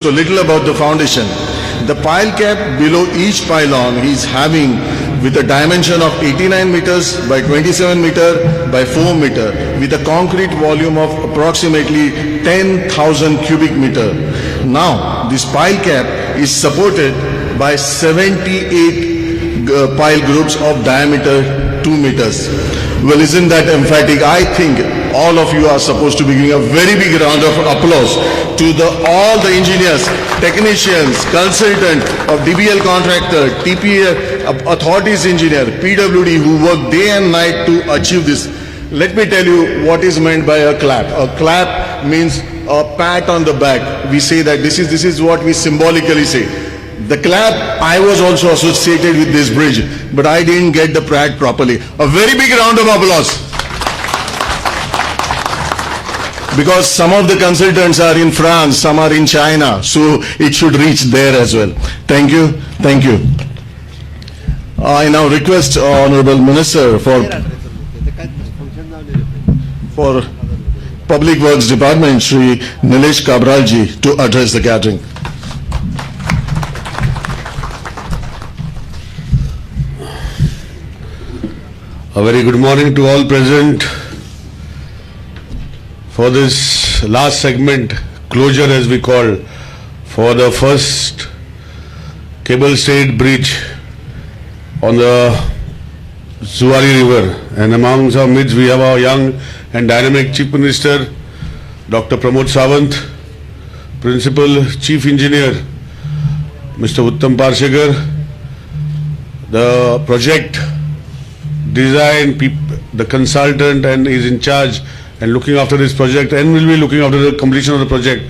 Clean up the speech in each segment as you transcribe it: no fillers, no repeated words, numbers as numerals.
So little about the foundation. The pile cap below each pylon is having with a dimension of 89 meters by 27 meter by 4 meter with a concrete volume of approximately 10,000 cubic meter. Now this pile cap is supported by 78 pile groups of diameter 2 meters. Well, isn't that emphatic? I think all of you are supposed to be giving a very big round of applause to all the engineers, technicians, consultant of DBL contractor, TPA authorities engineer, PWD who work day and night to achieve this. Let me tell you what is meant by a clap. A clap means a pat on the back. We say that this is what we symbolically say. The clap, I was also associated with this bridge, but I didn't get the pat properly. A very big round of applause. Because some of the consultants are in France, some are in China, so it should reach there as well. Thank you. Thank you. I now request Honorable Minister for Public Works Department, Shri Nilesh Kabralji, to address the gathering. A very good morning to all present for this last segment, closure as we call, for the first cable stayed bridge on the Zuari river. And amongst our midst we have our young and dynamic Chief Minister, Dr. Pramod Sawant, Principal Chief Engineer, Mr. Uttam Parshegar, the project design, the consultant and is in charge and looking after this project and will be looking after the completion of the project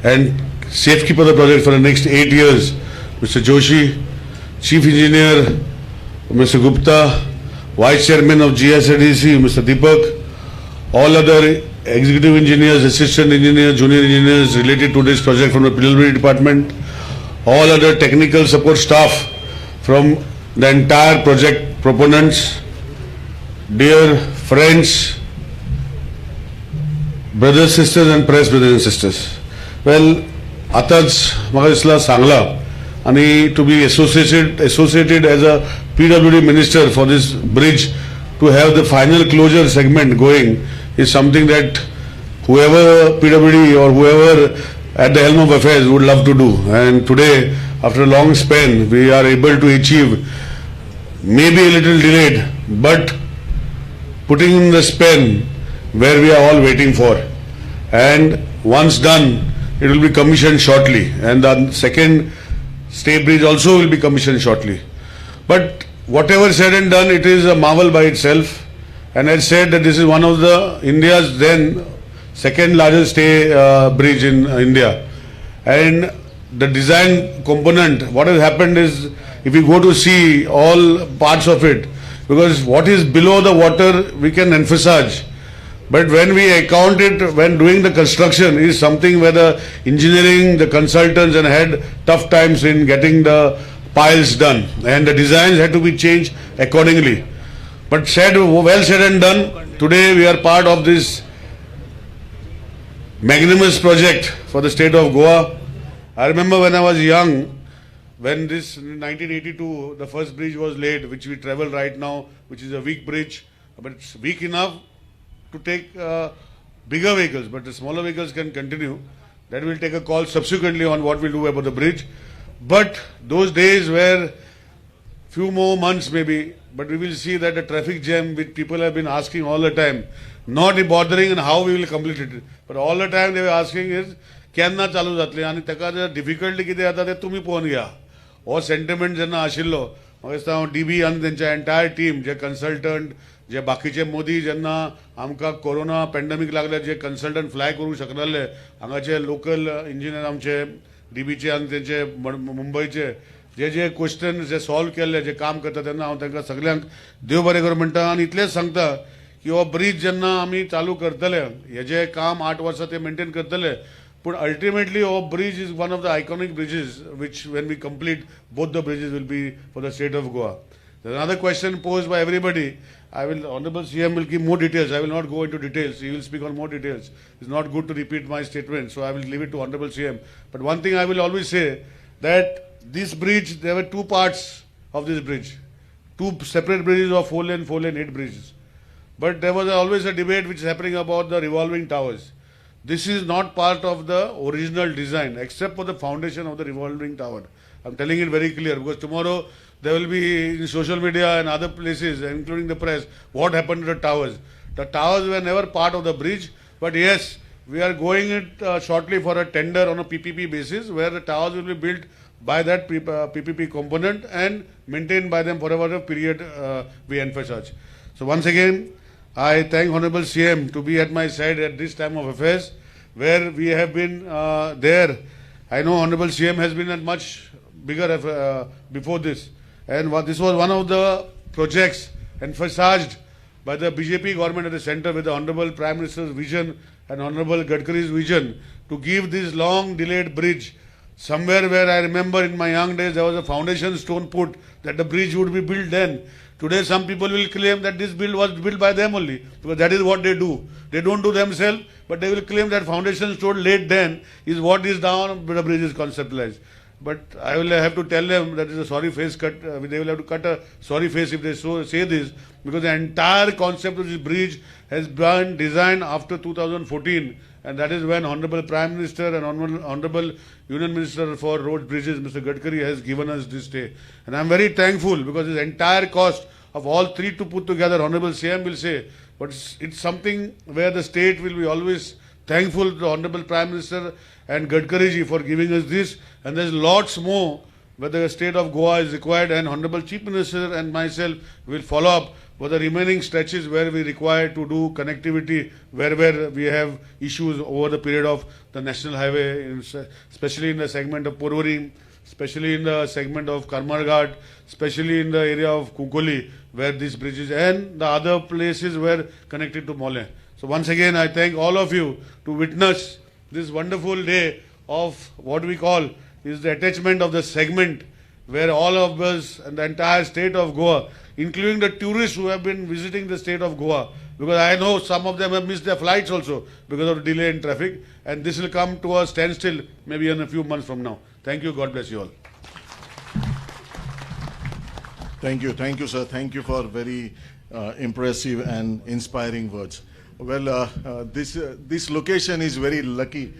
and safekeep of the project for the next 8 years, Mr. Joshi, Chief Engineer, Mr. Gupta, Vice Chairman of GSADC, Mr. Deepak, all other executive engineers, assistant engineers, junior engineers related to this project from the PWD department, all other technical support staff from the entire project proponents, dear friends, brothers, sisters and press brothers and sisters. Well, आताच म्हाका दिसला सांगला आणि to be associated as a PWD minister for this bridge to have the final closure segment going is something that whoever PWD or whoever at the helm of affairs would love to do. And today, after a long span, we are able to achieve, maybe a little delayed, but putting in the span where we are all waiting for. And once done, it will be commissioned shortly. And the second stay bridge also will be commissioned shortly. But whatever said and done, it is a marvel by itself. And I said that this is one of the India's then second largest stay bridge in India. And the design component, what has happened is, if you go to see all parts of it, because what is below the water we can emphasize, but when we account it, when doing the construction, is something where the engineering, the consultants and had tough times in getting the piles done, and the designs had to be changed accordingly. But well said and done. Today we are part of this magnanimous project for the state of Goa. I remember when I was young, when this in 1982 the first bridge was laid, which we travel right now, which is a weak bridge, but it's weak enough to take bigger vehicles, but the smaller vehicles can continue. That will take a call subsequently on what we'll do about the bridge. But those days were few more months maybe, but we will see that the traffic jam which people have been asking all the time, not bothering and how we will complete it, but all the time they were asking is केन्ना चालू जातले आनी ताका difficulty कितें जाता तें तुमी पळोवन घेया. हो सेंटिमेंट जेन्ना आशिल्लो, म्हाका दिसता हांव DB आनी तेंच्या एंटायर टीम, जे कन्सल्टंट, जे बाकीचे मोदी जेन्ना आमकां कोरोना पॅन्डेमीक लागले, जे कन्सल्टंट फ्लाय करूंक शकनासले, हांगाचे लोकल इंजिनियर आमचे DBचे आनी तेंचे मुंबयचे जे क्वेश्चन जे सॉल्व केल्ले, जे काम करता, तेन्ना हांव तांकां सगळ्यांक देव बरें करूं म्हणटा. आनी इतलेंच सांगता की हो ब्रीज जेन्ना आमी चालू करतले, हेजें काम 8 वर्सां ते मेंटेन करतले, but ultimately our bridge is one of the iconic bridges which when we complete both the bridges will be for the state of Goa. There's another question posed by everybody Honorable CM will give more details. I will not go into details. He will speak on more details. It's not good to repeat my statement, so I will leave it to Honorable CM. But one thing I will always say, that this bridge, there were two parts of this bridge. Two separate bridges of 4 lane, 8 bridges. But there was always a debate which is happening about the revolving towers. This is not part of the original design, except for the foundation of the revolving tower. I'm telling it very clear, because tomorrow there will be in social media and other places, including the press, what happened to the towers. The towers were never part of the bridge, but yes, we are going it shortly for a tender on a PPP basis, where the towers will be built by that PPP component and maintained by them for a period we envisage. So once again, I thank Honorable CM to be at my side at this time of affairs, where we have been there. I know Honorable CM has been at much bigger before this, and this was one of the projects emphasized by the BJP government at the center, with the Honorable Prime Minister's vision and Honorable Gadkari's vision to give this long delayed bridge somewhere where I remember in my young days there was a foundation stone put that the bridge would be built then. Today some people will claim that this bill was built by them only, because that is what they do. They don't do themselves, but they will claim that foundation stone laid then is what is down, the bridge is conceptualized. But I will have to tell them that is a sorry face cut. They will have to cut a sorry face if they say this, because the entire concept of this bridge has been designed after 2014, and that is when Honorable Prime Minister and Honorable Union Minister for Roads, Bridges, Mr. Gadkari, has given us this day. And I am very thankful, because this entire cost of all three to put together, Honorable CM will say, but it's something where the state will be always thankful to the Honorable Prime Minister and Gadkari ji for giving us this, and there's lots more where the state of Goa is required, and Honorable Chief Minister and myself will follow up for the remaining stretches where we require to do connectivity, wherever we have issues over the period of the national highway, especially in the segment of Porvorim, especially in the segment of Karmarghat, especially in the area of Kukoli, where these bridges and the other places were connected to Mole. So once again, I thank all of you to witness this wonderful day of what we call is the attachment of the segment, where all of us and the entire state of Goa, including the tourists who have been visiting the state of Goa, because I know some of them have missed their flights also because of delay in traffic, and this will come to a standstill maybe in a few months from now. Thank you. God bless you all. Thank you, sir. Thank you for very impressive and inspiring words. Well, this location is very lucky.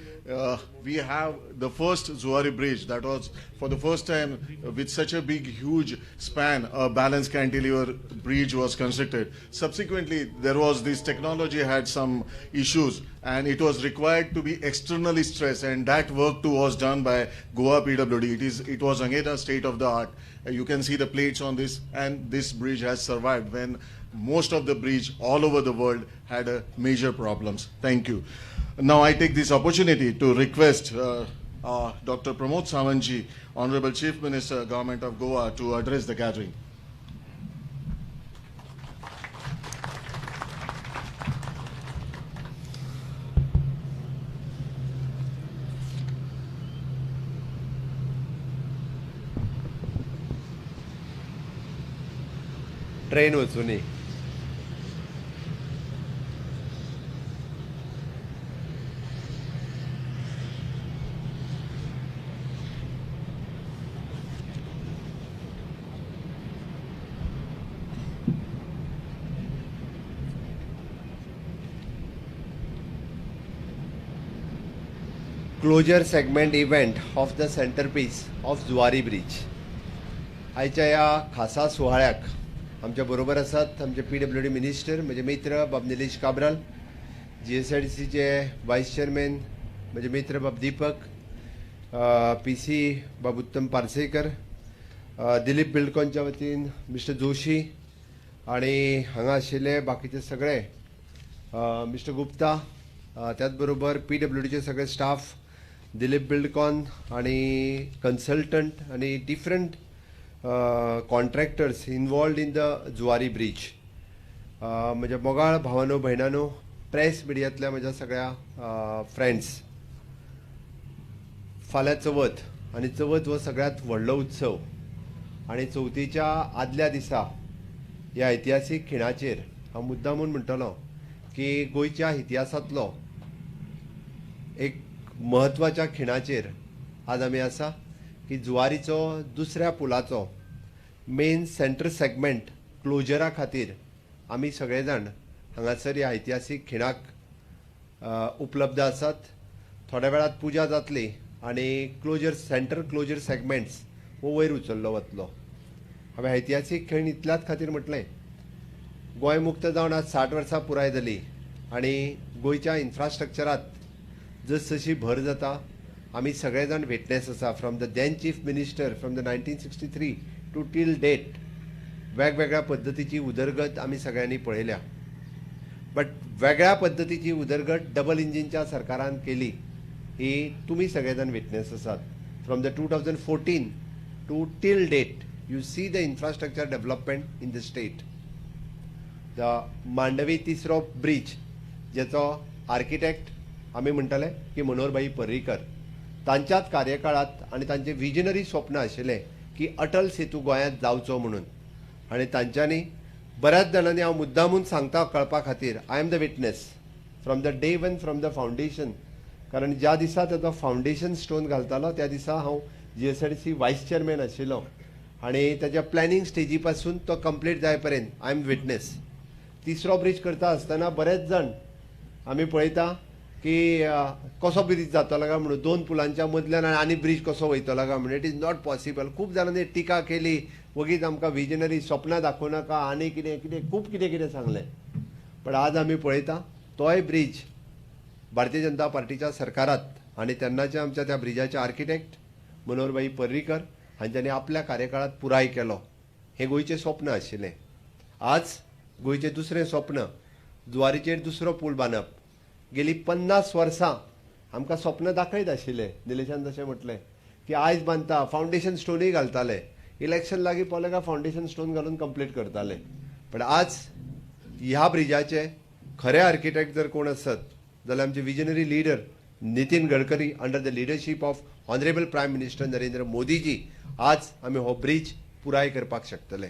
We have the first Zuari bridge that was for the first time with such a big, huge span, a balanced cantilever bridge was constructed. Subsequently, there was this technology had some issues, and it was required to be externally stressed, and that work too was done by Goa PWD. It was again a state of the art. You can see the plates on this, and this bridge has survived when most of the bridge all over the world had major problems. Thank you. Now I take this opportunity to request Dr. Pramod Sawantji, Honorable Chief Minister, Government of Goa, to address the gathering. Train वचूनी closure segment event of the centerpiece of Zuari bridge. आयच्या ह्या खासा सुवाळ्याक आमच्या बरोबर आसात आमचे PWD minister, म्हजे मित्र बाब निलेश काब्राल, GSRTCचे वायस चेअरमॅन म्हजे मित्र बाब दीपक, PC बाब उत्तम पार्सेकर, दिलीप बिल्डकॉनच्या वतीन मिस्टर जोशी, आणि हांगा आशिल्ले बाकीचे सगळे मिस्टर गुप्ता, त्याच बरोबर PWDचे सगळे स्टाफ, दिलीप बिल्डकॉन आणि कन्सल्टंट आणि different contractors involved in the Zuari bridge. म्हज्या मोगाळ भावानो भयणानो, प्रेस मिडियांतल्या म्हज्या सगळ्या फ्रेंड्स, फाल्यां चवथ, आनी चवथ हो सगळ्यांत व्हडलो उत्सव, आनी चवथीच्या आदल्या दिसा ह्या ऐतिहासीक खिणाचेर हांव मुद्दामून म्हणटलो की गोंयच्या इतिहासांतलो एक म्हत्वाच्या खिणाचेर आज आमी आसा की जुवारीचो दुसऱ्या पुलाचो मेन सेंटर सेगमेंट क्लोजरा खातीर आमी सगळे जाण हांगासर ह्या ऐतिहासीक खिणाक उपलब्ध आसात. थोड्या वेळात पुजा जातली आनी सेंटर क्लोजर सेगमेंट्स हो वयर उचल्लो वतलो. हांवें ऐतिहासीक खीण इतल्याच खातीर म्हटलें, गोंय मुक्त जावन आज 60 वर्सां पुराय जाली आनी गोंयच्या इन्फ्रास्ट्रक्चरांत जसजशी भर जाता आमी सगळे जाण विटनेस आसा. From the then chief minister from the 1963 to till date वेगवेगळ्या पद्दतीची उदरगत आमी सगळ्यांनी पळयल्या. बट वेगळ्या पद्दतीची उदरगत डबल इंजिनच्या सरकारान केली ही तुमी सगळे जाण विटनेस आसात. From the 2014 to till date you see the infrastructure development in the state. The Mandovi तिसरो ब्रिज जेचो आर्किटेक्ट आमी म्हणटले की मनोहरभाई पर्रीकर, तांच्याच कार्यकाळात आनी तांचे विजनरी स्वप्न आशिल्लें की अटल सेतू गोंयांत जावचो म्हणून. आनी तांच्यांनी बऱ्याच जाणांनी हांव मुद्दामून सांगता कळपा खातीर I am the witness from the day one from the foundation. कारण ज्या दिसा ताचो फावंडेशन स्टोन घालतालो त्या दिसा हांव GSRTC वायस चेअरमॅन आशिल्लो आनी ताच्या प्लॅनिंग स्टेजी पासून तो कंप्लीट जाय पर्यंत आय एम विटनेस. तिसरो ब्रिज करता आसतना बरेच जाण आमी पळयता की कसो ब्रिज जातलो काय म्हणून 2 पुलांच्या मदल्यान आनी ब्रिज कसो वयतलो काय म्हणून. It is not possible. खूब जाणांनी टिका केली, वगीच आमकां विजनरी स्वप्नां दाखोव नाका आनी कितें कितें खूब कितें कितें सांगलें. पण आज आमी पळयता तोय ब्रिज भारतीय जनता पार्टीच्या सरकारांत आनी तेन्नाच्या आमच्या त्या ब्रिजाचे आर्किटेक्ट मनोहरभाई पर्रीकर हांच्यांनी आपल्या कार्यकाळात पुराय केलो. हें गोंयचें स्वप्न आशिल्लें. आज गोंयचें दुसरें स्वप्न जुवारीचेर दुसरो पूल बांदप. गेली 50 वर्सां आमकां स्वप्न दाखयत आशिल्लें. निलेशान जशें म्हटलें की आयज बांदता, फावंडेशन स्टोनूय घालताले, इलेक्शन लागीं पावलें काय फावंडेशन स्टोन घालून कंप्लीट करताले. पण आज ह्या ब्रिजाचे खरे आर्किटेक्ट जर कोण आसत जाल्यार आमचे visionary leader Nitin Gadkari under the leadership of honourable prime minister Narendra Modiji आज आमी हो ब्रिज पुराय करपाक शकतले.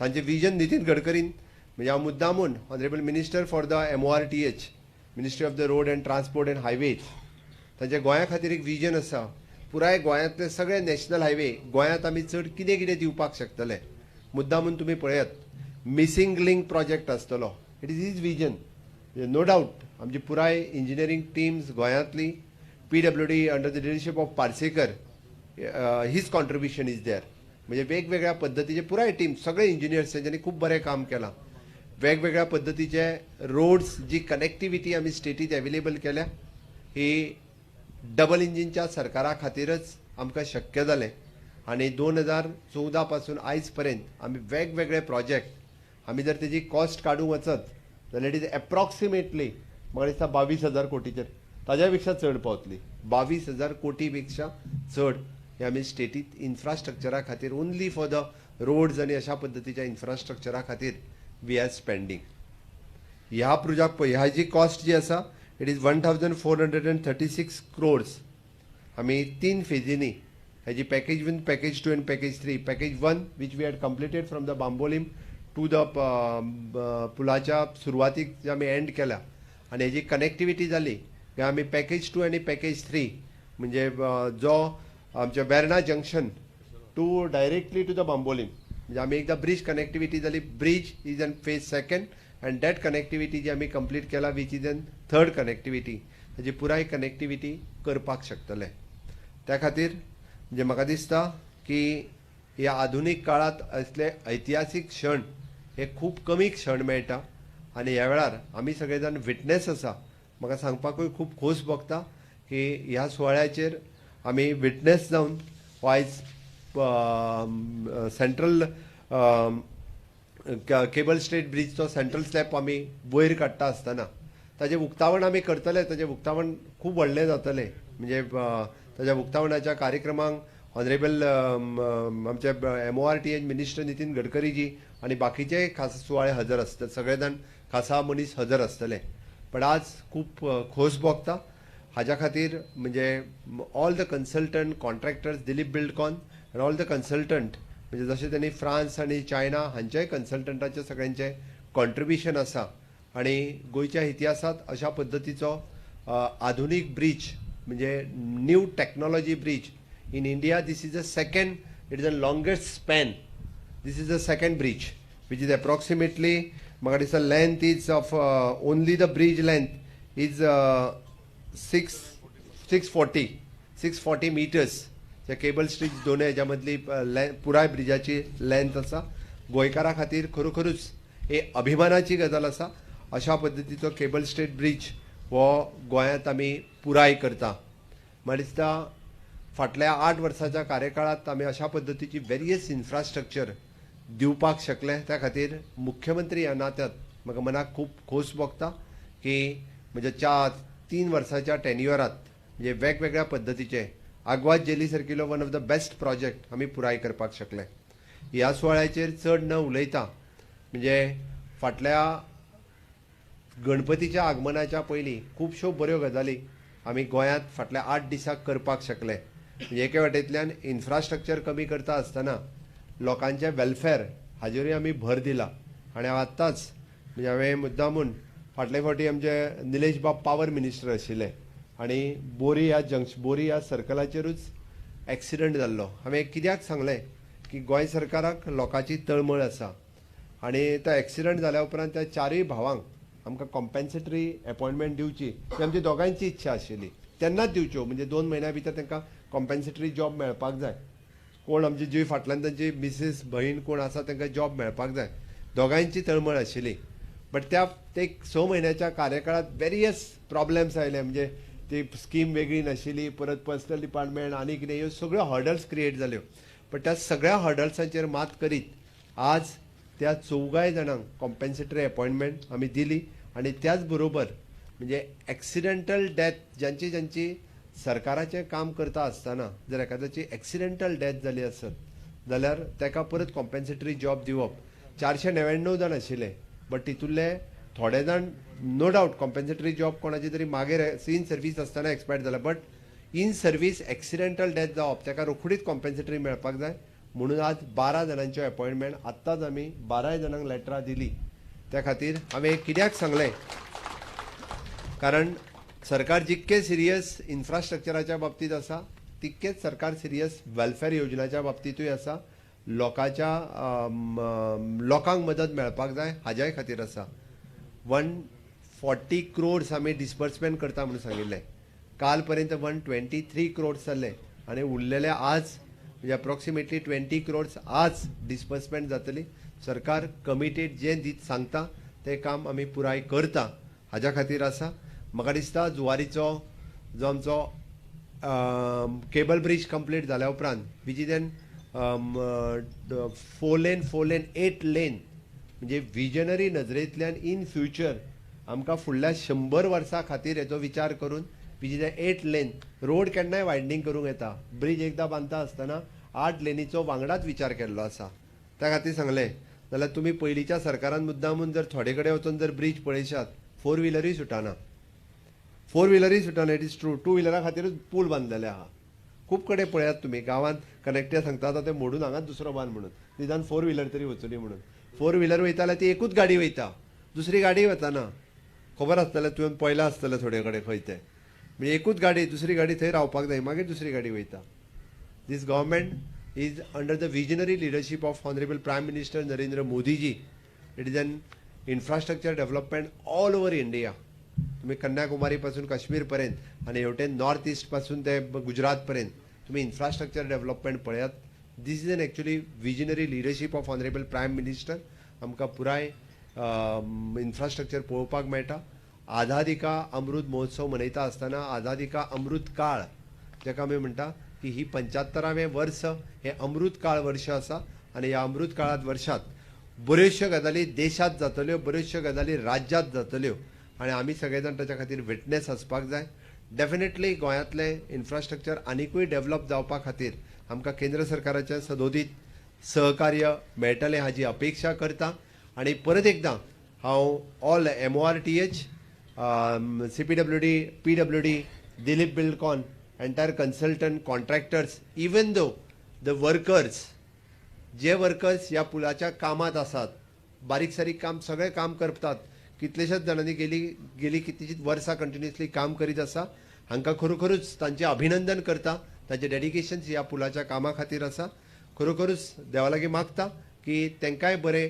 तांचे विजन नितीन गडकरीन म्हणजे हांव मुद्दामून honourable minister for the MORTH ministry of the road and transport and highways तांचे गोंया खातीर एक विजन आसा. पुराय गोंयांतले सगळे नॅशनल हायवे गोंयांत आमी चड कितें कितें दिवपाक शकतले. मुद्दामून तुमी पळयात मिसींग लिंक प्रोजेक्ट आसतलो. It is his vision. No doubt आमची पुराय इंजिनियरींग टिम्स गोंयांतली PWD under the leadership of Parsekar his contribution is there. म्हणजे वेगवेगळ्या पद्दतीचे पुराय टीम सगळे इंजिनियर्स तेंच्यांनी खूब बरें काम केलां. वेगवेगळ्या पद्दतीचे रोड्स जी कनेक्टिविटी आमी स्टेटीत अवेलेबल केल्या ही डबल इंजिनच्या सरकारा खातीरच आमकां शक्य जालें. आनी 2014 पासून आयज पर्यंत आमी वेगवेगळे प्रोजेक्ट आमी जर तेजी कॉस्ट काडूंक वचत जाल्यार इट इज एप्रॉक्सिमेटली म्हाका दिसता 22,000 कोटीचेर ताज्या पेक्षा चड पावतली. 22,000 कोटी पेक्षा चड हे आमी स्टेटीत इन्फ्रास्ट्रक्चरा खातीर ओन्ली फॉर द रोड्स आनी अशा पद्दतीच्या इन्फ्रास्ट्रक्चरा खातीर वी आर स्पेंडींग. ह्या प्रोजेक्ट ह्याची कॉस्ट जी आसा इट इज 1,436 crores. आमी 3 फेजींनी हेजी पॅकेज 1, पॅकेज 2 आनी पॅकेज 3. पॅकेज 1 वीच we had completed from the Bambolim to the पुलाच्या सुरवातीक जे आमी एंड केल्या आनी हेजी कनेक्टिविटी जाली की आमी पॅकेज 2 आनी पॅकेज 3 म्हणजे जो आमच्या Verna junction to directly to the Bambolim म्हणजे आमी एकदां ब्रिज कनेक्टिविटी जाली. Bridge is in phase 2nd and that connectivity जी आमी कंप्लीट केला which is in 3rd connectivity. हेजी पुराय कनेक्टिविटी करपाक शकतले. त्या खातीर म्हणजे म्हाका दिसता की ह्या आधुनीक काळात असले ऐतिहासीक क्षण हे खूब कमी क्षण मेळटा आनी ह्या वेळार आमी सगळे जाण विटनेस आसा. म्हाका सांगपाकूय खूब खोस भोगता की ह्या सुवाळ्याचेर आमी विटनेस जावन आयज सेंट्रल केबल स्टेट ब्रिजचो सेंट्रल स्लॅब आमी वयर काडटा आसतना ताजें उक्तावण आमी करतले. ताजें उक्तावण खूब व्हडलें जातलें. म्हणजे ताज्या उक्तावणाच्या कार्यक्रमांक ऑनरेबल आमचे MORTH मिनिस्टर नितीन गडकरीजी आनी बाकीचे खास सुवाळे हजर आसतले. सगळे जाण खासा मनीस हजर आसतले. पण आज खूब खोस भोगता हाज्या खातीर म्हणजे all the consultant contractors Dilip Buildcon and all the consultant म्हणजे जशें त्यांनी फ्रांस आणि चायना हांच्याय कन्सल्टंटाचे सगळ्यांचे कॉन्ट्रिब्युशन आसा आणि गोंयच्या इतिहासात अशा पद्दतीचो आधुनीक ब्रिज म्हणजे new technology bridge in India. This is the second, it is the longest span. This is the second bridge which is approximately म्हाका दिसता length is of only the bridge length is 640 metres. त्या cable street दोन हेज्या मदली पुराय ब्रिजाची length आसा. गोंयकारा खातीर खरोखरूच हे अभिमानाची गजाल आसा. अशा पद्दतीचो केबल स्ट्रीट ब्रिज हो गोंयांत आमी पुराय करता. म्हाका दिसता फाटल्या 8 वर्साच्या कार्यकाळात आमी अशा पद्दतीची वेरियस इन्फ्रास्ट्रक्चर दिवपाक शकले. त्या खातीर मुख्यमंत्री ह्या नात्यात म्हाका मनाक खूब खोस भोगता की म्हज्या 3 वर्साच्या टेन्युअरात म्हणजे वेगवेगळ्या पद्दतीचे आग्वाद जेली सारकिलो one of the best project आमी पुराय करपाक शकले. ह्या सुवाळ्याचेर चड न उलयता म्हणजे फाटल्या गणपतीच्या आगमनाच्या पयलीं खुबश्यो बऱ्यो गजाली आमी गोंयांत फाटल्या 8 दिसाक करपाक शकले. म्हणजे एके वाटेंतल्यान इन्फ्रास्ट्रक्चर कमी करता आसतना लोकांचे वेलफेअर हाजेरूय आमी भर दिला. आनी आत्ताच म्हणजे हांवें मुद्दामून फाटले फावटी आमचे निलेश बाब पावर मिनिस्टर आशिल्ले आनी बोरी ह्या सर्कलाचेरूच एक्सिडंट जाल्लो. हांवें कित्याक सांगलें की गोंय सरकाराक लोकांची तळमळ आसा आनी तो एक्सिडंट जाल्या उपरांत त्या 4य भावांक आमकां कॉम्पेन्सेटरी अपॉयंटमेंट दिवची ही आमची दोगांयची इच्छा आशिल्ली. तेन्नाच दिवच्यो म्हणजे 2 म्हयन्या भितर तांकां कॉम्पेन्सेटरी जॉब मेळपाक जाय. कोण आमची जी फाटल्यान तांची मिसीस भयण कोण आसा तांकां जॉब मेळपाक जाय. दोगांयची तळमळ आशिल्ली. बट ते 6 म्हयन्याच्या कार्यकाळात वेरियस प्रॉब्लेम्स आयले. म्हणजे ती स्कीम वेगळी नाशिल्ली, परत पर्सनल डिपार्टमेंट आनी कितें ह्यो सगळ्यो हर्डल्स क्रिएट जाल्यो. पण त्या सगळ्या हर्डल्सांचेर मात करीत आज त्या 4 जाणांक कॉम्पेन्सेटरी अपॉयंटमेंट आमी दिली. आनी त्याच बरोबर म्हणजे एक्सिडेंटल डेथ ज्यांची सरकाराचें काम करता आसतना जर एखाद्याची एक्सिडेंटल डेथ जाली आसत जाल्यार ताका परत कॉम्पेन्सेटरी जॉब दिवप. 499 जाण आशिल्ले बट तितूंतले थोडे जाण नो डावट कॉम्पेन्सेटरी जॉब कोणाची तरी मागीर इन सर्वीस आसतना एक्सपायर जाला. But in service accidental death जावप ताका रोखडीच कॉम्पेन्सेटरी मेळपाक जाय म्हणून आज 12 जाणांचे अपॉयंटमेंट आत्ताच आमी 12 जाणांक लेटरां दिली. त्या खातीर हांवें कित्याक सांगलें कारण सरकार जितके सिरियस इन्फ्रास्ट्रक्चराच्या बाबतींत आसा तितकेच सरकार सिरियस वेलफेअर योजनाच्या बाबतींतूय आसा. लोकांक मदत मेळपाक जाय हाज्याय खातीर आसा. 140 crores आमी डिस्बर्समेंट करता म्हणून सांगिल्लें. काल पर्यंत 123 crores जाल्ले आनी उरलेले आज म्हणजे अप्रॉक्सिमेटली 20 crores आज डिस्बर्समेंट जातली. सरकार कमिटेड जें दीत सांगता तें काम आमी पुराय करता हाज्या खातीर आसा. म्हाका दिसता जुवारीचो जो आमचो केबल ब्रिज कंप्लीट जाल्या उपरांत which is an 4 lane 8 lane म्हणजे विजनरी नजरेंतल्यान इन फ्युचर आमकां फुडल्या 100 वर्सां खातीर हेचो विचार करून विच इज 8 lane रोड केन्नाय वायडनींग करूंक येता. ब्रिज एकदां बांदता आसतना 8 लेनीचो वांगडाच विचार केल्लो आसा. त्या खातीर सांगलें जाल्यार तुमी पयलींच्या सरकारान मुद्दामून जर थोडे कडेन वचून जर ब्रिज पळयशात 4 व्हिलरूय सुटाना. 4 व्हिलरूय सुटाना. It is true. 2 व्हिलरा खातीरूच पूल बांदलेले आहा. खूब कडेन पळयात तुमी गांवांत कनेक्टर सांगता आतां ते मोडून हांगाच दुसरो बांद म्हणून निदान 4 व्हिलर तरी वचुनी म्हणून. 4 व्हिलर वयता जाल्यार ती एकूच गाडी वयता दुसरी गाडी वचना. खबर आसतलें तुवें पळयलां आसतलें थोडे कडेन खंय तें म्हणजे एकूच गाडी दुसरी गाडी थंय रावपाक जाय मागीर दुसरी गाडी वयता. This government is under the visionary leadership of honourable prime minister Narendra Modiji. It is an infrastructure development all over India. तुम्ही कन्याकुमारी पासून काश्मीर पर्यंत आणि हेवटेन नॉर्थ ईस्ट पासून ते गुजरात पर्यंत तुम्ही इन्फ्रास्ट्रक्चर डेव्हलपमेंट पळयात. This is an actually visionary leadership of honourable prime minister. आमकां पुराय इन्फ्रास्ट्रक्चर पळोवपाक मेळटा. आझादी का अमृत महोत्सव मनयता आसतना आझादी का अमृत काळ जाका आमी म्हणटा की ही 75वें वर्स हे अमृत काळ वर्ष आसा आनी ह्या अमृत काळात वर्षात बऱ्योचश्यो गजाली देशात जातल्यो बऱ्योचश्यो गजाली राज्यात जातल्यो आनी आमी सगळे जाण ताच्या खातीर विटनेस आसपाक जाय. डेफिनेटली गोंयांतलें इन्फ्रास्ट्रक्चर आनिकूय डेव्हलप जावपा खातीर आमकां केंद्र सरकाराचें सदोदीत सहकार्य मेळटलें हाची अपेक्षा करता. आनी परत एकदां हांव all MORTH CPWD PWD Dilip Buildcon entire consultant contractors even though the workers जे वर्कर्स ह्या पुलाच्या कामात आसात, बारीक सारीक काम सगळे काम करतात, कितलेशेच जाणांनी गेली कितलीशीच वर्सां कंटिन्युअसली काम करीत आसा. हांकां खरोखरूच तांचे अभिनंदन करता. तांचे डेडिकेशन ह्या पुलाच्या कामा खातीर आसा. खरोखरूच देवा लागीं मागता की तांकांय बरें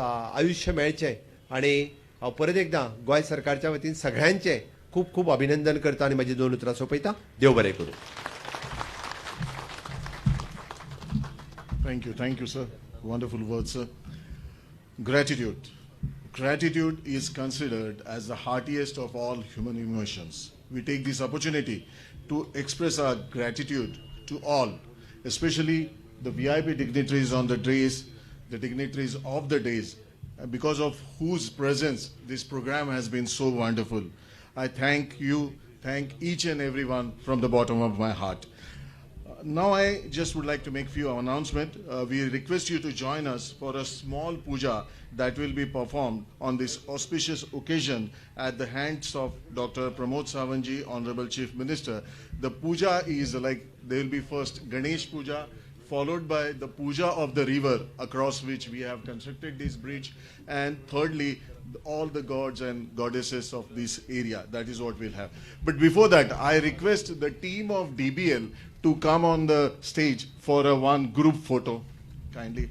आयुष्य मेळचें. आनी हांव परत एकदां गोंय सरकारच्या वतीन सगळ्यांचे खूब खूब अभिनंदन करता आनी म्हजी 2 उतरां सोंपयता. देव बरें करूं. Thank you, sir. Wonderful words, sir. Gratitude. Gratitude is considered as the heartiest of all human emotions. We take this opportunity to express our gratitude to all, especially the VIP dignitaries on the days, the dignitaries of the days, because of whose presence this program has been so wonderful. I thank you, thank each and everyone from the bottom of my heart. Now I just would like to make few announcement. We request you to join us for a small puja that will be performed on this auspicious occasion at the hands of Dr. Pramod Savanji, Honorable Chief Minister. The puja is like, there will be first Ganesh puja, followed by the puja of the river across which we have constructed this bridge, and thirdly all the gods and goddesses of this area. That is what we'll have. But before that, I request the team of DBL to come on the stage for a one group photo, kindly.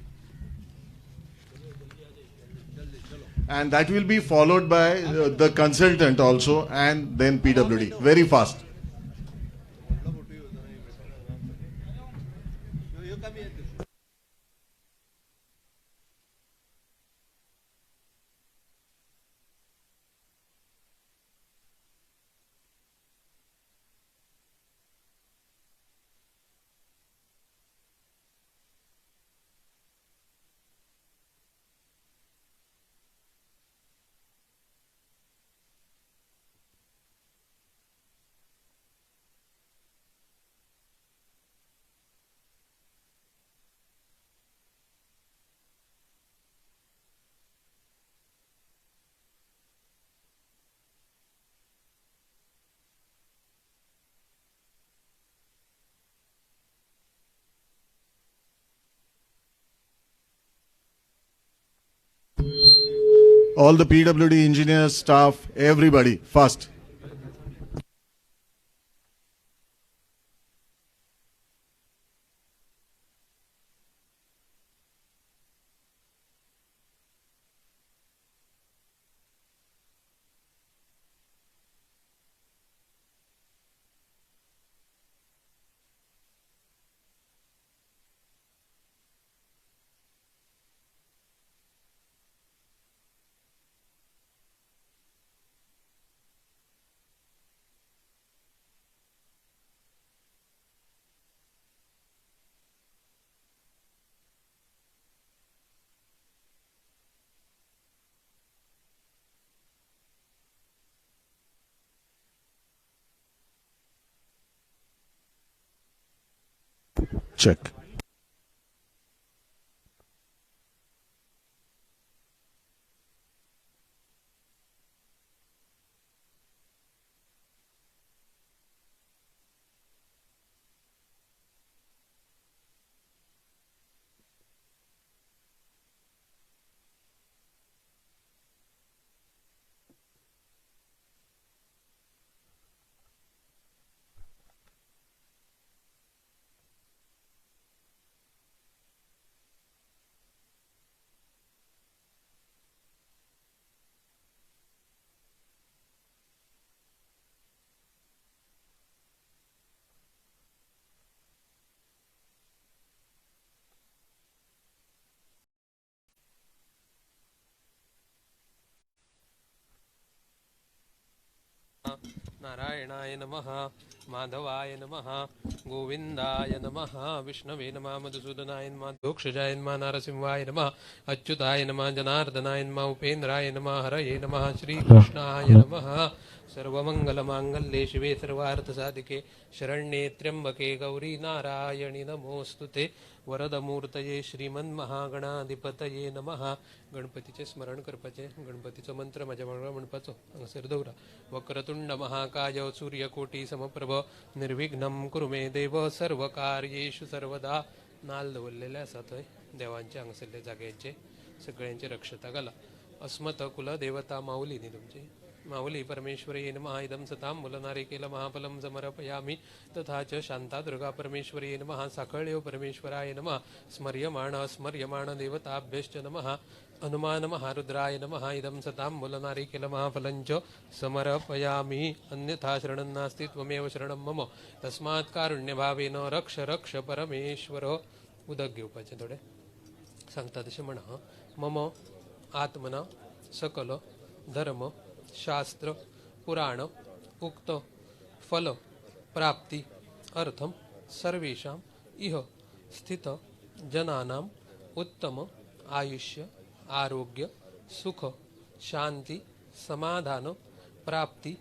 And that will be followed by the consultant also, and then PWD. Very fast. All the PWD engineers, staff, everybody, fast. Check. नारायणाय नमः माधवाय नमः गोविंदाय नमः विष्णवे नमः मधुसूदनाय नमः दोक्षजाय नमः नारसिंहाय नमः अच्युताय नमः जनार्दनाय नमः उपेन्द्राय नमः हरये नमः श्रीकृष्णाय नमः सर्वमंगलमांगल्ये शिवे सर्वार्थसाधिके शरण्ये त्र्यंबके गौरी नारायणी नमोस्तुते वरदमूर्तये श्रीमन्महागणाधिपतये नमः. गणपतीचे स्मरण करपाचे. गणपतीचो मंत्र माझ्या वांगडा म्हणपाचो. हांगासर दवरा. वक्रतुंड महाकाय सूर्यकोटी समप्रभ निर्विघ्नं कुरु मे देव सर्वकार्येषु सर्वदा नाल दवरलेले आसा थंय देवांचे हांगासरले जाग्याचे सगळ्यांची रक्षता घाला. अस्मत कुल देवता माऊली न्ही तुमची माऊली परमेश्वरी नमः इदं सतां मूलनारिकेल महाफलं समर्पयामि तथा च शांता दुर्गा परमेश्वरी नमः साकळ्यो परमेश्वराय नमः स्मर्यमाण देवताभ्यश्च नमः हनुमान महारुद्राय नमः इदं सतां मूलनारिकेल महाफलं च समर्पयामि अन्यथा शरणं नास्ति त्वमेव शरणं मम तस्मात् कारुण्यभावेन रक्ष रक्ष परमेश्वर. उदक घेवपाचें थोडे सांगता तशें म्हणा. मम आत्मना सकल धर्म शास्त्र पुराण उक्त फल प्राप्ति अर्थम सर्वेषां इह स्थित जनानां उत्तम आयुष्य आरोग्य सुख शांति समाधान प्राप्ति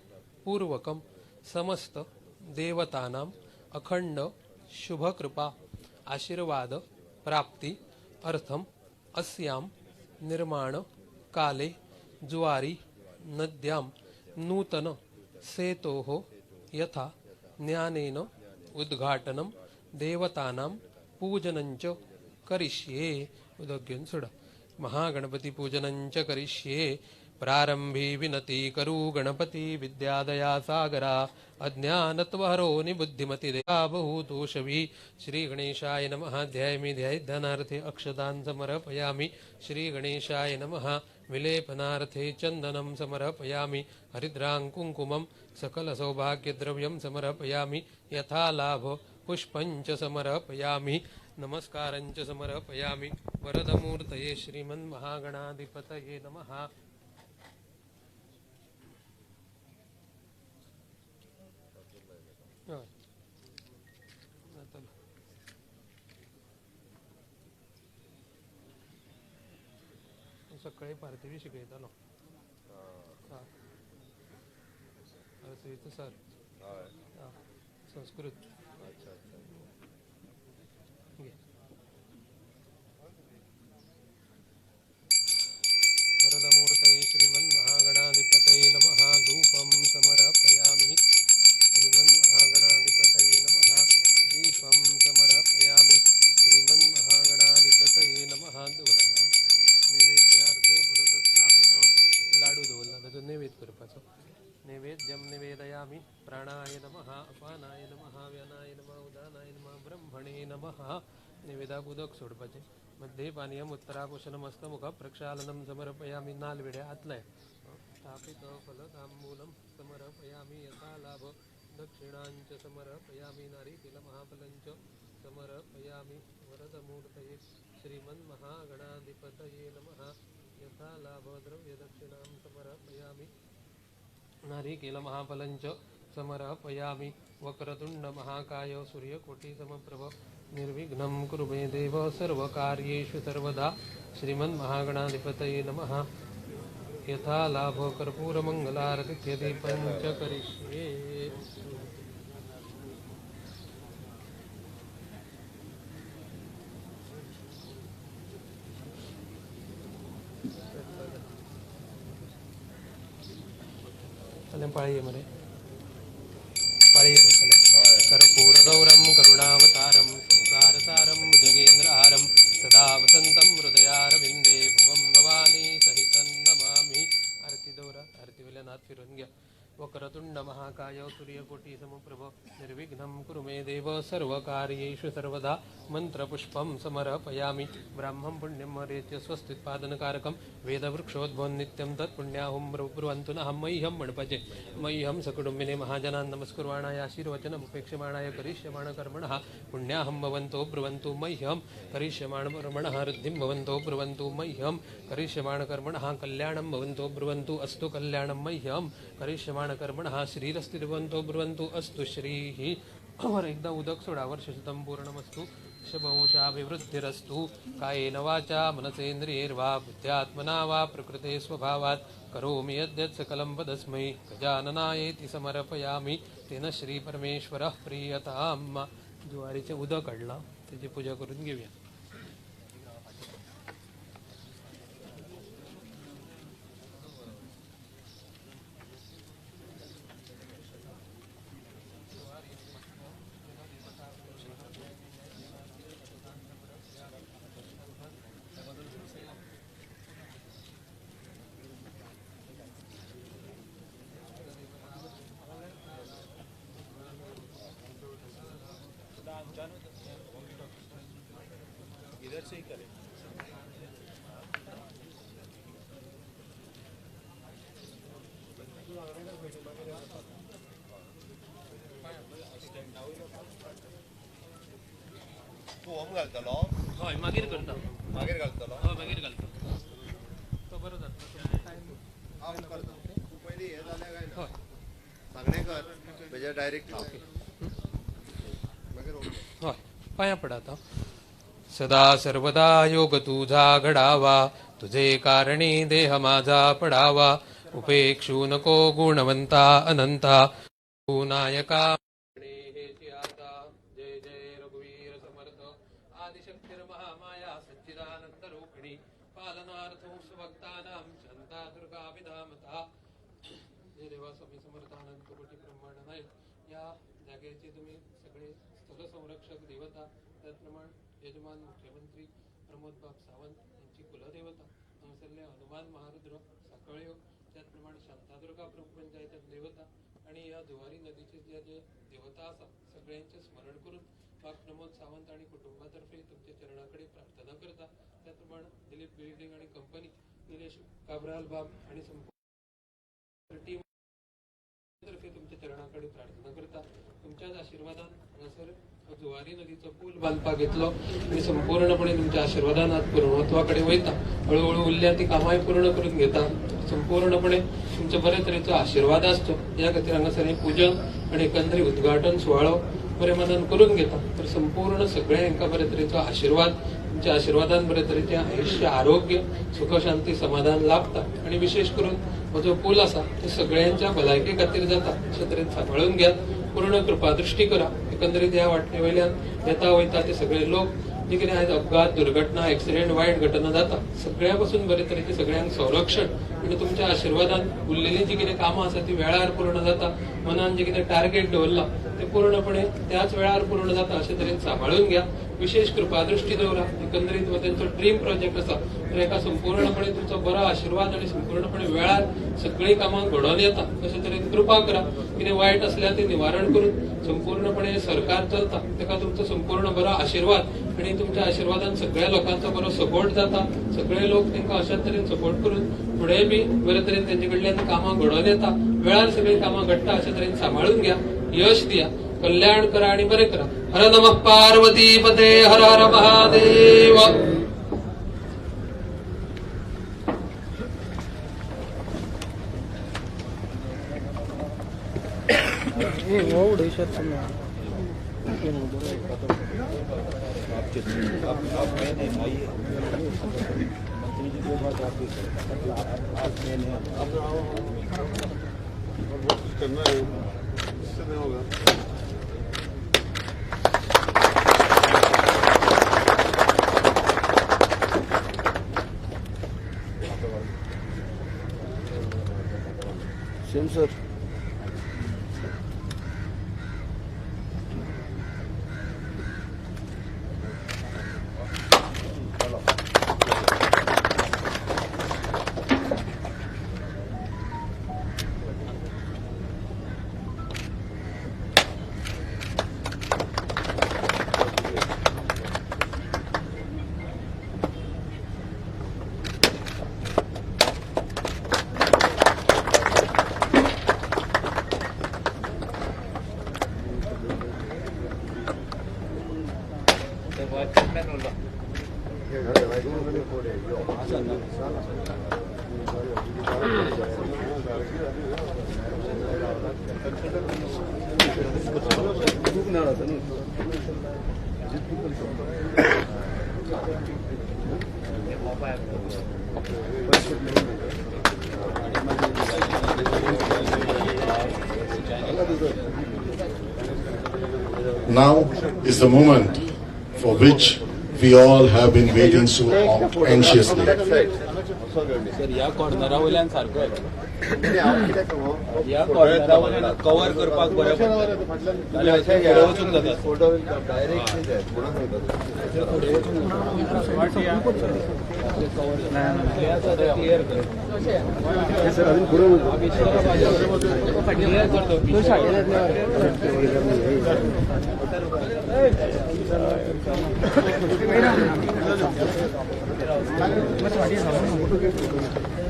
पूर्वकम समस्त देवतानां अखंड शुभ कृपा आशीर्वाद प्राप्ति अर्थम अस्यां निर्माण काले जुआरी नद्यां नूतन सेतोः यथा ज्ञानेन उद्घाटनं देवतानां पूजनञ्च करिष्ये. उदक घेऊन सोडा. महागणपती पूजनञ्च करिष्ये. प्रारंभी विनती करू गणपती विद्यादया सागरा अज्ञानत्वहरो निबुद्धिमती देवा बहुतोषवी. श्री गणेशाय नमः. ध्यायामि ध्यानार्थे अक्षतान् समर्पयामि. श्री गणेशाय नमः. विलेपनार्थे चन्दनं समर्पयामि. हरिद्रां कुङ्कुमं सकलसौभाग्यद्रव्यं समर्पयामि. यथालाभ पुष्पञ्च समर्पयामि. नमस्कारञ्च समर्पयामि. वरदमूर्तये श्रीमन्महागणाधिपतये नमः. सकाळी पार्थिवी शिकयतालो सर संस्कृत. वरदमूर्तये श्रीमन्महागणाधिपतये नमः. धूपं समर्पयामि. श्रीमन्महागणाधिपतये नमः. दीपं समर्पयामि. श्रीमन्महागणाधिपतये नमः. दूरवा नैवेद्यार्थे पुरतस्थापितो लाडू दवरला ताजो नैवेद्य करपाचो. नैवेद्यं निवेदयामि. प्राणाय नमः अपानाय नमः व्यानाय नमः उदानाय नमः ब्रह्मणे नमः. नैवेद्याक उदक सोडपाचें. मध्ये पानीयम उत्तरापोषणमस्तमुख प्रक्षालनं समर्पयामि. नालवेड्या आतलाय स्थापित फलतांबूलं समर्पयामि. यथा लाभ दक्षिणांच समर्पयामि. नारिकेलमहाफलञ्च समर्पयामि. वरदमूर्तये श्रीमन्महागणाधिपतये नमः. यथा लाभ द्रव्यदक्षिणां समर्पयामि. नारिकेलमहाफलञ्च समर्पयामि. वक्रतुण्ड महाकाय सूर्यकोटिसमप्रभ निर्विघ्नं कुरु मे देव सर्वकार्येषु सर्वदा. श्रीमन्महागणाधिपतये नमः. यथा लाभ कर्पूरमङ्गलारतिथ्यदीपञ्च करिष्ये. पाळी मरे पाळी कर्पूरगौरं करुणावतारं संसारसारं भुजगेन्द्रहारं सदा वसन्तं हृदयारविन्दे भुवं भवानी सहितं नमामि. आरती दौरा आरती वेल्यान हात फिरवून घ्या. वक्रतुंड महाकाय सूर्यकोटी समप्रभ निर्विघ्नं कुरु मे देव सर्वकार्येषु सर्वदा. मंत्रपुष्पं समर्पयामि. ब्राह्मं पुण्यं मरेत्य स्वस्तित्पादनकारकं वेदवृक्षोद्भवं नित्यं तत्पुण्याहुं ब्रुवन्तु नः. मह्यं मणपजे मह्यं सकुटुम्बिने महाजनान् नमस्कुर्वाणाय आशीर्वचनमुपेक्षमाणाय करिष्यमाण कर्मणः पुण्याहं भवन्तो ब्रुवन्तु मह्यं करिष्यमाण कर्मणः वृद्धिं भवन्तो ब्रुवन्तु मह्यं करिष्यमाण कर्मणः कल्याणं भवन्तो ब्रुवन्तु अस्तु कल्याणं मह्यं करिष्यमाण कर्मणः श्रीरस्तिर्भवन्तो ब्रुवन्तु अस्तु श्रीः. वर एकदा उदक सोडा. वर्षशतं पूर्णमस्तु. शभंशाभिवृद्धिरस्तु. कायेन वाचा मनसेन्द्रियैर्वा बुद्ध्यात्मना वा प्रकृते स्वभावात् करोमि यद्यत् सकलं वदस्मै गजाननायेति समर्पयामि. तेन श्री परमेश्वरः प्रीयताम्. ज्वारीचे उदक काढला त्याची पूजा करून घेऊया. तू होम घालतलो हय मागीर करता मागीर घालतलो हय मागीर घालता तो बरो जाता हांव करता तू पयलीं हे जालें काय ना हय सांगणे कर म्हणजे डायरेक्ट मागीर होम हय पांया पडा आता सदा सर्वदा योग तुझा घडावा तुझे कारणी देह माझा पडावा उपेक्षू नको गुणवंता अनंता तू नायका जय जय रघुवीर समर्थ आदिशक्तीर महामाया सच्चिदानंद रूपिणी पालनार्थं सुभक्तानां शांता दुर्गा विधामता जय देवा स्वामी समर्थानंद कोटी ब्रह्मांड नायक या जागेचे तुम्ही सगळे स्थल संरक्षक देवता त्याचप्रमाणे यजमान मुख्यमंत्री प्रमोद बाप सावंत यांची कुलदेवता नवसल्य हनुमान महारुद्र साकळयो त्याचप्रमाणे शांतादुर्गा प्रभुपंचायत देवता आणि या जुवारी नदीचे जे देवता असा सगळ्यांचे स्मरण करून बाप प्रमोद सावंत आणि कुटुंबातर्फे तुमच्या चरणाकडे प्रार्थना करता त्याचप्रमाणे दिलीप बिल्डिंग आणि कंपनी निलेश काबराल बाब आणि संपूर्ण टीम तर्फे तुमच्या चरणाकडे प्रार्थना करता तुमच्याच आशीर्वादान हांगासर जुवारी नदीचो पूल बांधपाक घेतलो आणि संपूर्णपणे तुमच्या आशीर्वादान आज पूर्णत्वाकडे वयता हळूहळू उरल्या ती कामांय पूर्ण करून घेता संपूर्णपणे तुमच्या बरे तरेचो आशीर्वाद आसचो या खातीर हांगासर हे पूजन आणि एकंदरीत उद्घाटन सुवाळो बरे मनान करून घेता तर संपूर्ण सगळे हांकां बरे तरेचो आशीर्वाद तुमच्या आशीर्वादान बरे तरेचे आयुष्य आरोग्य सुख शांती समाधान लाभता आणि विशेष करून हो जो पूल आसा तो सगळ्यांच्या भलायके खातीर जाता अशे तरेन सांबाळून घेयात पूर्ण कृपादृष्टी करा एकंदरीत ह्या वाटणे वयल्यान येता वयता ते सगळे लोक जे कितें आयज अपघात दुर्घटना एक्सिडेंट वायट घटना जाता सगळ्या पासून बरे तरेचे सगळ्यांक संरक्षण आणि तुमच्या आशीर्वादान उरलेली जी कितें कामां आसा ती वेळार पूर्ण जाता मनान जे कितें टार्गेट दवरला ते पूर्णपणे त्याच वेळार पूर्ण जाता अशे तरेन सांबाळून घ्या विशेष कृपादृष्टी दवरा एकंदरीत हो त्यांचो ड्रीम प्रोजेक्ट आसा तर एका संपूर्णपणे तुमचो बरो आशीर्वाद आणि संपूर्णपणे वेळार सगळी कामां घडोवन येता अशे तरेन कृपा करा कितें वायट असल्यार ते निवारण करून संपूर्णपणे सरकार चलता ताका तुमचो संपूर्ण बरो आशीर्वाद आणि तुमच्या आशीर्वादान सगळ्या लोकांचो बरो सपोर्ट जाता सगळे लोक तांकां अशाच तरेन सपोर्ट करून फुडें बी बरे तरेन तेंचे कडल्यान कामां घडोवन येता वेळार सगळी कामां घडटा अशे तरेन सांबाळून घ्या यश दिया कल्याण करा आणि बरे करा हर नमः पार्वती पते हर हर महादेव करना है इससे नहीं होगा same sir Now is the moment for which we all have been waiting so anxiously. Sir या कॉर्नरा वयल्यान सारको या कॉर्नरा वयल्यान कव्हर करपाक बरें पडटा जाल्यार फुडें वचूंक जाता फोटो डायरेक्ट क्लियर कर क्लियर करतो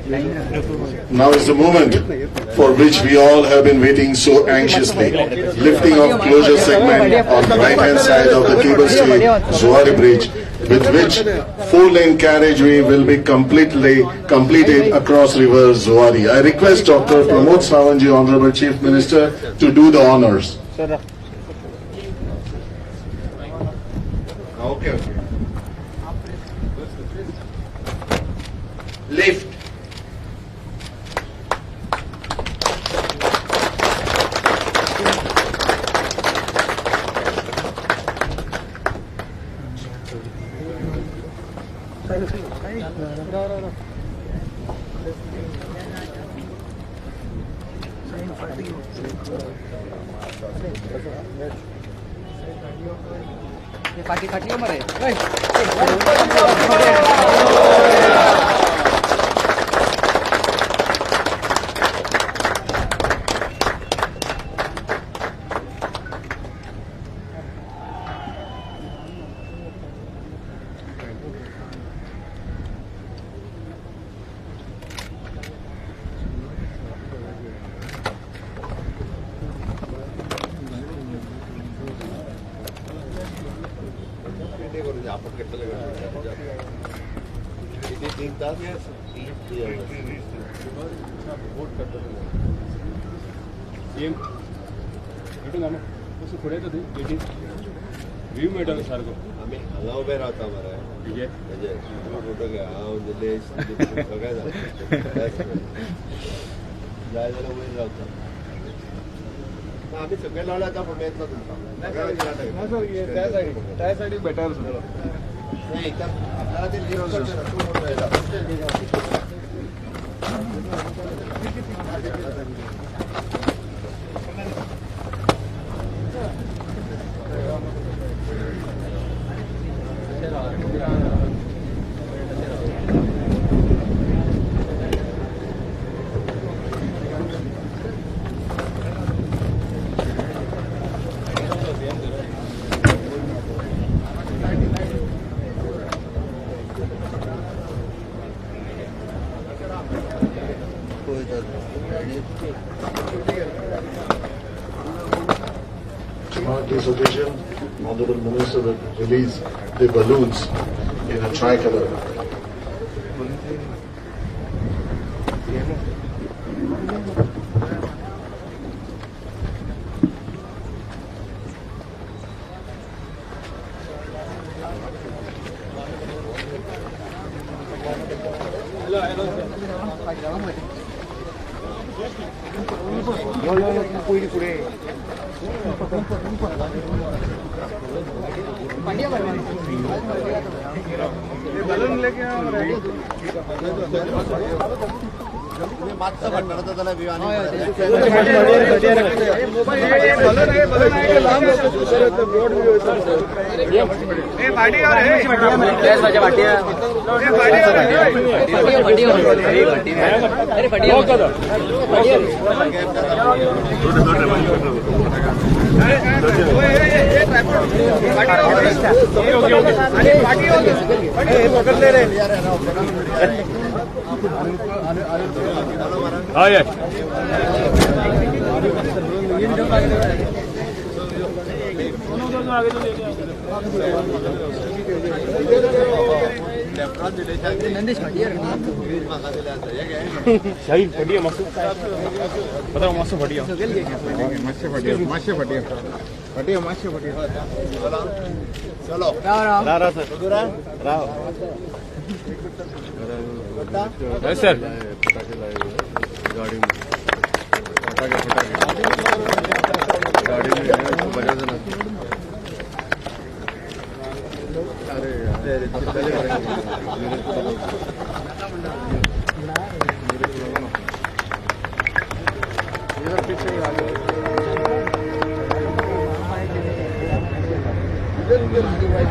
Now is the moment for which we all have been waiting so anxiously. Lifting of closure segment on right hand side of the cable-stayed Zuari bridge, with which 4-lane carriageway will be completed across river Zuari. I request Dr. Pramod Savanji, Honorable Chief Minister, to do the honors. Okay. Lift. फाटी मरे view मिळतो सारखं आम्ही हांगा उभे रावता मरे ठीक आहे म्हणजे फोटो घ्या हांव निलेश सगळें जाय जाल्यार वयर रावता आम्ही सगळे लावले आता फोटो येतलो तुमचा त्या साईड बेटर नाही तर आपल्याला ते lift On this occasion, Honorable Minister will release the balloons in a tricolor. मागचं भटणार तर त्याला व्यू शाहीद फटिया मस्त बताओ मस्त फटिया चलो राव सर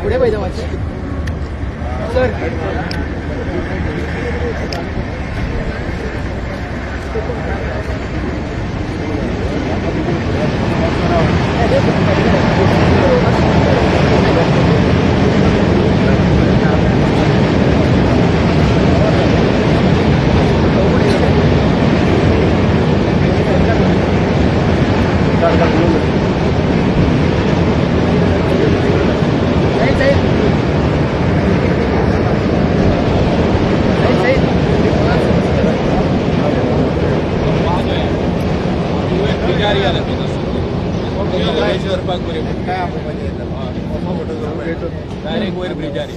पुढे पाहिजे सर डायरेक्ट वयर ब्रिजार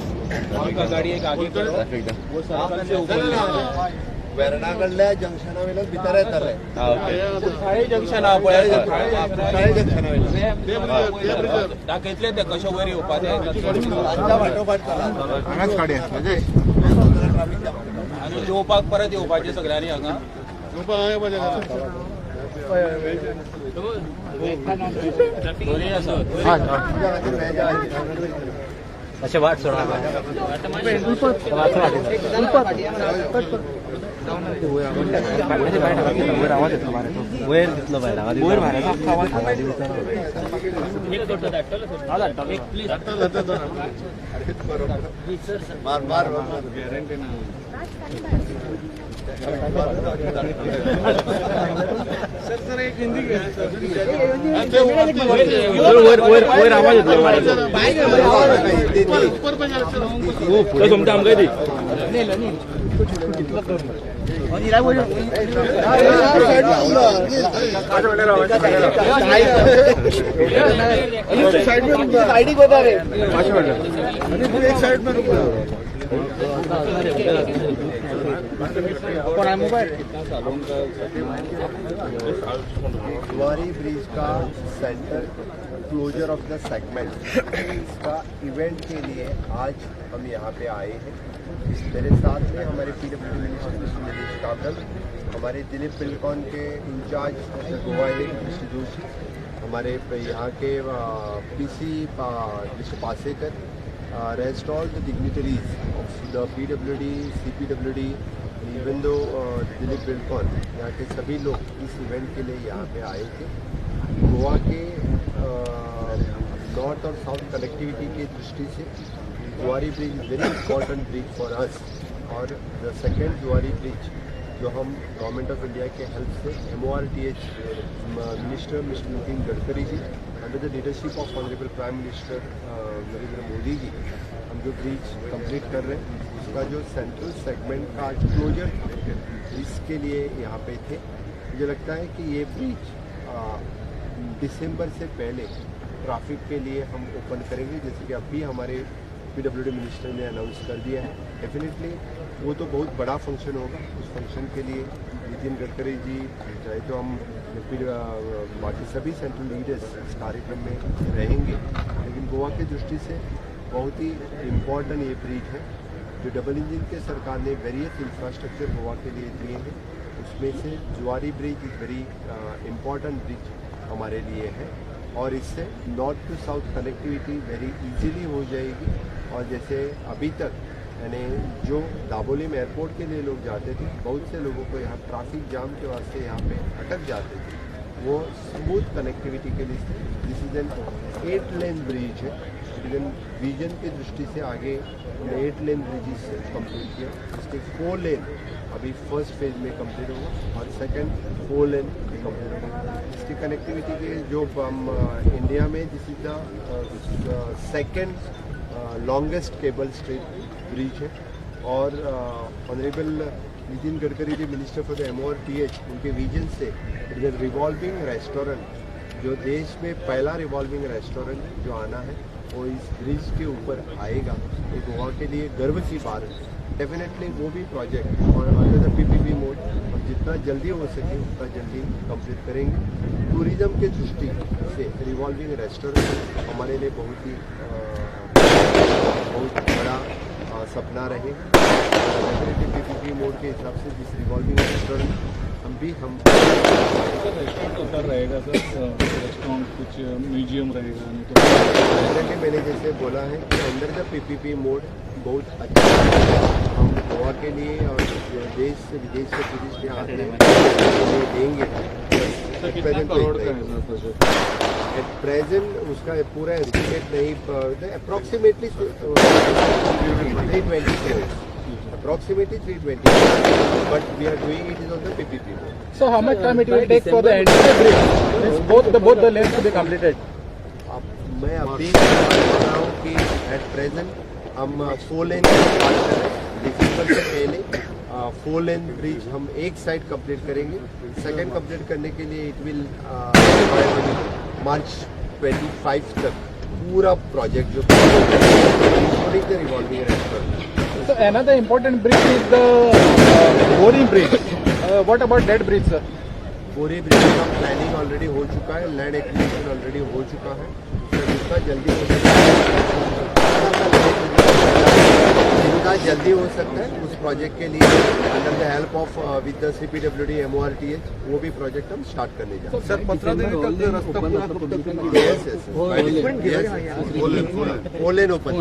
आमकां गाडी एक आगे करो वो सर्कल से ऊपर वेर्णाकडल्या जंक्शना वयल्यान भितर येताले थाळे जंक्शन आहा पळय थाळे जंक्शना वयल्यान दाखयतले ते कशें वयर येवपाचें तांच्या फाटोफाट चला हांगाच गाडी आसा आनी जेवपाक परत येवपाचें सगळ्यांनी हांगा दोनूय आसा अशें वाट सोडा वयर दिसलो भायर वयर मार मार वयर आवाज येतलो आमकां दी साइड बता रहे एक साइड में जुआरी ब्रिज का centre closure of the segment इसका इवेंट के लिए आज हम यहाँ पे आए हैं। मेरे साथ में हमारे PWD minister mister Nilesh Cabral, हमारे दिलीप बिल्कॉन के incharge mister Gowai mister Joshi, हमारे यहाँ के PC mister Parsekar, rest all the dignitaries of the PWD, CPWD, even though Dilip Buildcon, यहाँ के सभी लोग इस इवेंट के लिए यहाँ पे आए थे। गोवा के नॉर्थ और साउथ कनेक्टिविटी की दृष्टि से Zuari bridge very important bridge for us, और द सेकेंड जुआरी ब्रिज जो हम गवर्नमेंट ऑफ इंडिया के हेल्प से MORTH minister mister Nitin Gadkari ji under the leadership of honourable prime minister Narendra Modi ji हम जो ब्रिज कंप्लीट कर रहे हैं उसका जो सेंट्रल सेगमेंट का क्लोजर इसके लिए यहाँ पे थे। मुझे लगता है कि ये ब्रिज दिसंबर से पहले ट्रैफिक के लिए हम ओपन करेंगे, जैसे कि अभी हमारे PWD मिनिस्टर ने अनाउंस कर दिया है। डेफिनेटली वो तो बहुत बड़ा फंक्शन होगा, उस फंक्शन के लिए नितिन गडकरी जी चाहे तो हम बाकी सभी सेंट्रल लीडर्स इस कार्यक्रम में रहेंगे, लेकिन गोवा की दृष्टि से बहुत ही इम्पॉर्टेंट ये ब्रिज है जो डबल इंजन के सरकार ने वेरियस इंफ्रास्ट्रक्चर गोवा के लिए दिए हैं, उसमें से Zuari bridge is very important bridge हमारे लिए है, और इससे north to south connectivity very easily हो जाएगी। और जैसे अभी तक यानी जो दाबोलिम एयरपोर्ट के लिए लोग जाते थे, बहुत से लोगों को यहाँ ट्रैफिक जाम के वास्ते यहाँ पे अटक जाते थे, वो स्मूथ कनेक्टिविटी के लिए दिस इज एन 8 लेन ब्रिज है। विजन की दृष्टि से आगे 8 लेन ब्रिजेस कंप्लीट किया, इसके 4 लेन अभी फर्स्ट फेज में कंप्लीट होगा और सेकंड 4 लेन कंप्लीट होगा। इसकी कनेक्टिविटी के जो हम इंडिया में this is the second longest cable stayed bridge है, और honourable Nitin Gadkari ji minister for the MORTH उनके विजन से रिवॉल्विंग रेस्टोरेंट जो देश में पहला रिवॉल्विंग रेस्टोरेंट जो आना है वो इस ब्रिज के ऊपर आएगा। ये गोवा के लिए गर्व की बात है। डेफिनेटली वो भी प्रोजेक्ट और अंडर द PPP मोड और जितना जल्दी हो सके उतना जल्दी कंप्लीट करेंगे। टूरिज्म के दृष्टि से रिवॉल्विंग रेस्टोरेंट हमारे लिए बहुत बड़ा सपना रहे। डेफिनेटली PPP मोड के हिसाब से जिस रिवॉल्विंग रेस्टोरेंट हम रहेगा सर, रेस्टोरेंट कुछ म्यूजियम रहेगा, नहीं तो डेफिनेटली मैंने जैसे बोला है कि अंडर द PPP मोड बहुत अच्छा है। हम गोवा के लिए और देश से विदेश से टूरिस्ट यहाँ आते हैं देंगे। एट प्रेजेंट उसका पूरा एस्टिमेट नहीं, approximately 320 crores. Approximately 320, but we are doing it is on the PPP mode. So how much time it will take for the entire bridge? Both the lanes to be completed. अब मैं अभी बता रहा हूँ कि at present हम 4 lane start कर रहे हैं। दिसंबर से पहले 4 लेन ब्रिज हम एक साइड कंप्लीट करेंगे। सेकंड कंप्लीट करने के लिए इट विल मार्च 25 तक पूरा प्रोजेक्ट जो including the revolving restaurant. So another important bridge is the Zuari bridge. What about that bridge, sir? Bori bridge का प्लानिंग ऑलरेडी हो चुका है, लैंड एक्विजिशन ऑलरेडी हो चुका है. जितना जल्दी हो सकता है उस प्रोजेक्ट के लिए अंडर द हेल्प ऑफ विद द CPWD MORTH वो भी प्रोजेक्ट हम स्टार्ट करने जा रहे हैं. Sir, 15 दिन तक रास्ता पूरा Yes, फोर लेन ओपन.